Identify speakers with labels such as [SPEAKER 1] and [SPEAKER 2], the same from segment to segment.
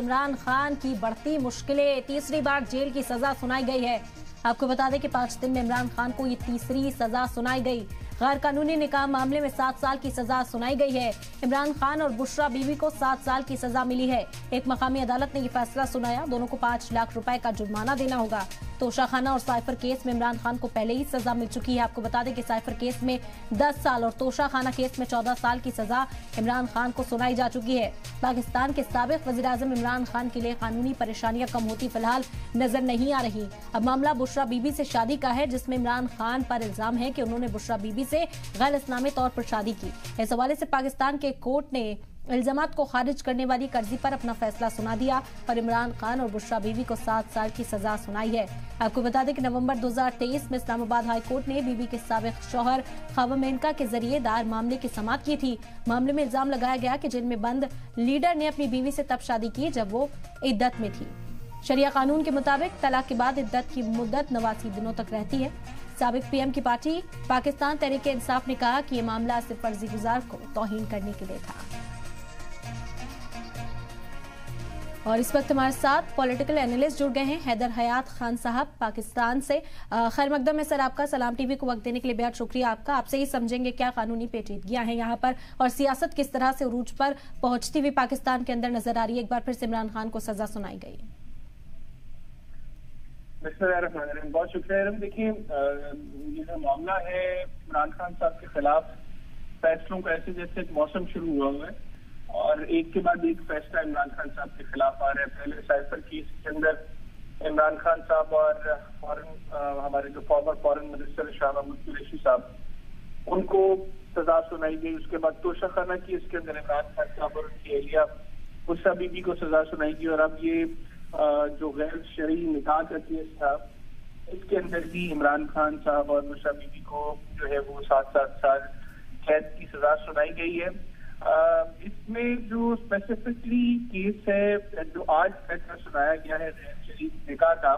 [SPEAKER 1] इमरान खान की बढ़ती मुश्किलें, तीसरी बार जेल की सजा सुनाई गई है। आपको बता दें कि 5 दिन में इमरान खान को ये तीसरी सजा सुनाई गई। गैर कानूनी निकाह मामले में 7 साल की सजा सुनाई गई है। इमरान खान और बुशरा बीबी को 7 साल की सजा मिली है। एक मकामी अदालत ने ये फैसला सुनाया, दोनों को 5 लाख रुपए का जुर्माना देना होगा। तोशाखाना और साइफर केस में इमरान खान को पहले ही सजा मिल चुकी है। आपको बता दें कि साइफर केस में 10 साल और तोशाखाना केस में 14 साल की सजा इमरान खान को सुनाई जा चुकी है। पाकिस्तान के साबिक वज़ीर-ए-आज़म इमरान खान के लिए कानूनी परेशानियां कम होती फिलहाल नजर नहीं आ रही। अब मामला बुशरा बीबी से शादी का है, जिसमें इमरान खान पर इल्जाम है कि उन्होंने बुशरा बीबी से गैर इस्लामी तौर पर शादी की। इस हवाले से पाकिस्तान के कोर्ट ने इल्जामात को खारिज करने वाली कर्जी पर अपना फैसला सुना दिया और इमरान खान और बुशरा बीबी को 7 साल की सजा सुनाई है। आपको बता दें कि नवंबर 2023 में इस्लामाबाद हाई कोर्ट ने बीबी के साबिक शौहर ख्वाबा मेनका के जरिए दायर मामले की समाअत की थी। मामले में इल्जाम लगाया गया कि जेल में बंद लीडर ने अपनी बीवी से तब शादी की जब वो इद्दत में थी। शरिया कानून के मुताबिक तलाक के बाद इद्दत की मुद्दत 89 दिनों तक रहती है। साबिक पीएम की पार्टी पाकिस्तान तहरीक इंसाफ ने कहा कि ये मामला सिर्फ फर्जी गुजार को तौहीन करने के लिए था। और इस वक्त हमारे साथ पॉलिटिकल एनालिस्ट जुड़ गए हैं हैदर हयात खान साहब पाकिस्तान से। खैर मकदम है सर, आपका सलाम टीवी को वक्त देने के लिए बेहद शुक्रिया आपका। आपसे ही समझेंगे क्या कानूनी पेचीदगियां हैं यहाँ पर और सियासत किस तरह से उरूज पर पहुंचती हुई पाकिस्तान के अंदर नजर आ रही है। एक बार फिर से इमरान खान को सजा सुनाई गई है।
[SPEAKER 2] बहुत शुक्रिया। देखिए, ये जो मामला है इमरान खान साहब के खिलाफ फैसलों का ऐसे जैसे मौसम शुरू हुआ है और एक के बाद एक फैसला इमरान खान साहब के खिलाफ आ रहा है। पहले साइफर केस के अंदर इमरान खान साहब और हमारे जो former foreign minister Shah Mahmood Qureshi साहब, उनको सजा सुनाई गई। उसके बाद तोशाखाना केस के अंदर इमरान खान साहब और उनकी एहलिया बुशरा बीबी को सजा सुनाई गई। और अब ये जो गैर शरई निकाह का केस था, इसके अंदर भी इमरान खान साहब और बुशरा बीबी को जो है वो 7-7 साल कैद की सजा सुनाई गई है। इसमें जो स्पेसिफिकली केस है जो आज फैसला सुनाया गया है शरीफ निकाह का,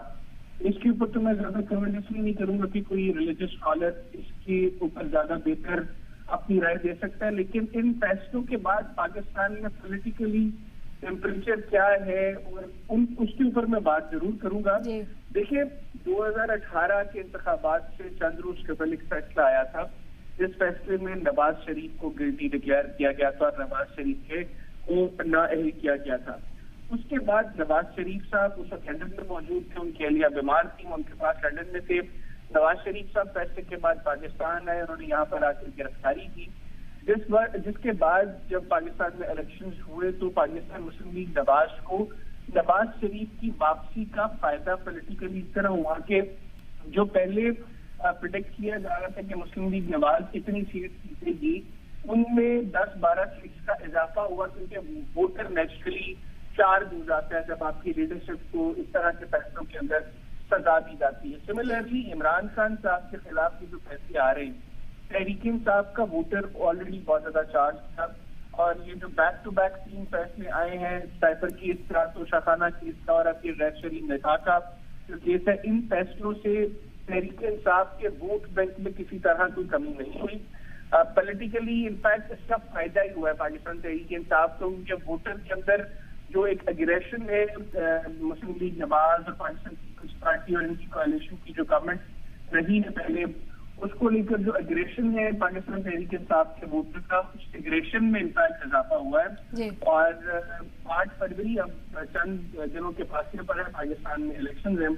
[SPEAKER 2] इसके ऊपर तो मैं ज्यादा कमेंट इसलिए नहीं करूंगा कि कोई रिलीजियस स्कॉलर इसके ऊपर ज्यादा बेहतर अपनी राय दे सकता है। लेकिन इन फैसलों के बाद पाकिस्तान में पॉलिटिकली टेम्परेचर क्या है और उसके ऊपर मैं बात जरूर करूंगा। देखिए, 2018 के इंतखाबात से चंद रोज कबल एक फैसला आया था, जिस फैसले में नवाज शरीफ को गिल्टी डिक्लेयर किया गया था और नवाज शरीफ को नाअहल किया गया था। उसके बाद नवाज शरीफ साहब उस वक्त लंदन में मौजूद थे, उनकी एहलिया बीमार थी, उनके पास लंदन में थे। नवाज शरीफ साहब फैसले के बाद पाकिस्तान आए, उन्होंने यहाँ पर आकर गिरफ्तारी की। जिसके बाद जब पाकिस्तान में इलेक्शंस हुए तो पाकिस्तान मुस्लिम लीग को नवाज शरीफ की वापसी का फायदा पॉलिटिकली इस तरह हुआ कि जो पहले प्रिडिक्ट किया जा रहा था कि मुस्लिम लीग नवाज इतनी सीट जीतेगी, उनमें 10-12 सीट्स का इजाफा हुआ, क्योंकि वोटर नेचुरली चार्ज हो जाता है जब आपकी लीडरशिप को इस तरह के फैसलों के अंदर सजा दी जाती है। सिमिलरली इमरान खान साहब के खिलाफ जो फैसले आ रहे हैं, तहरीक इंसाफ का वोटर ऑलरेडी बहुत ज्यादा चार्ज था और ये जो बैक टू बैक 3 फैसले आए हैं, साइफर केस का, तोशाखाना केस का और अब ये गैर शरई निकाह का जो केस है, इन फैसलों से तहरीक इंसाफ के वोट बैंक में किसी तरह कोई कमी नहीं हुई। पॉलिटिकली इनफैक्ट इसका फायदा ही हुआ है पाकिस्तान तहरीक इंसाफ को। उनके वोटर के अंदर जो एक एग्रेशन है मुस्लिम लीग नवाज और पाकिस्तान पीपल्स पार्टी और इनकी कोalition की जो गवर्नमेंट रही है पहले, उसको लेकर जो एग्रेशन है पाकिस्तान तहरीक इंसाफ के वोटर का, उस एग्रेशन में इनफैक्ट इजाफा हुआ है। और 8 फरवरी अब चंद दिनों के फासले पर है, पाकिस्तान में इलेक्शन है।